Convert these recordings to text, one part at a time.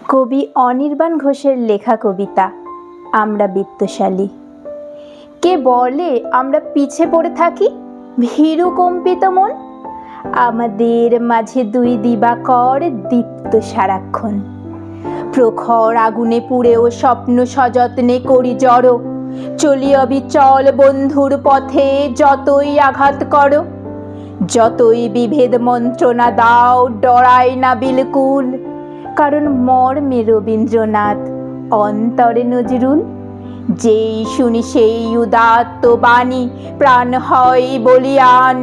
কবি অনির্বাণ ঘোষের লেখা কবিতা আমরা বিত্তশালী। কে বলে আমরা পিছে পড়ে থাকি, ভীরু কম্পিত মন? আমাদের মাঝে দুই দিবাকর দীপ্ত সারাক্ষণ। প্রখর আগুনে পুড়েও স্বপ্ন সযত্নে করি জড়ো, চলি অবিচল বন্ধুর পথে যতই আঘাত করো। যতই বিভেদ মন্ত্রণা দাও ডরাই না বিলকুল, কারণ মর্মে রবীন্দ্রনাথ, অন্তরে নজরুল। যেই শুনি সেই উদাত্ত বাণী, প্রাণ হয় বলিয়ান।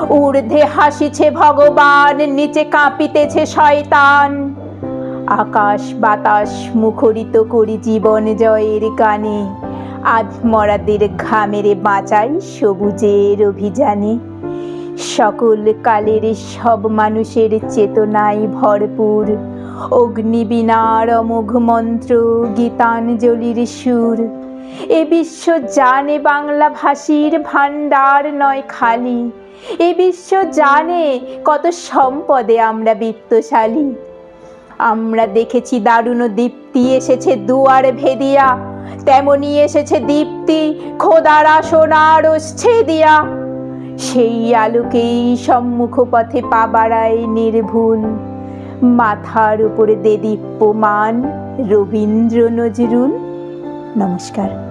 ঊর্ধ্বে হাসিছে ভগবান, নিচে কাঁপিতেছে শয়তান। আকাশ বাতাস মুখরিত করি জীবন জয়ের গানে, আধমরাদের ঘামেরে বাঁচাই সবুজের অভিযানে। সকল কালের সব মানুষের চেতনায় ভরপুর, অগ্নিবীণার অমোঘ মন্ত্র, গীতাঞ্জলির সুর। এ বিশ্ব জানে বাংলা ভাষীর ভাণ্ডার নয় খালি, এ বিশ্ব জানে কত সম্পদে আমরা বিত্তশালী। আমরা দেখেছি দারুণ দীপ্তি এসেছে দুয়ার ভেদিয়া, তেমনি এসেছে দীপ্তি খোদার আসনার ছেদিয়া। সেই আলোকেই সম্মুখ পথে পা বাড়ায় নির্ভুল, মাথার উপরে দেদীপ্যমান রবীন্দ্র নজরুল। নমস্কার।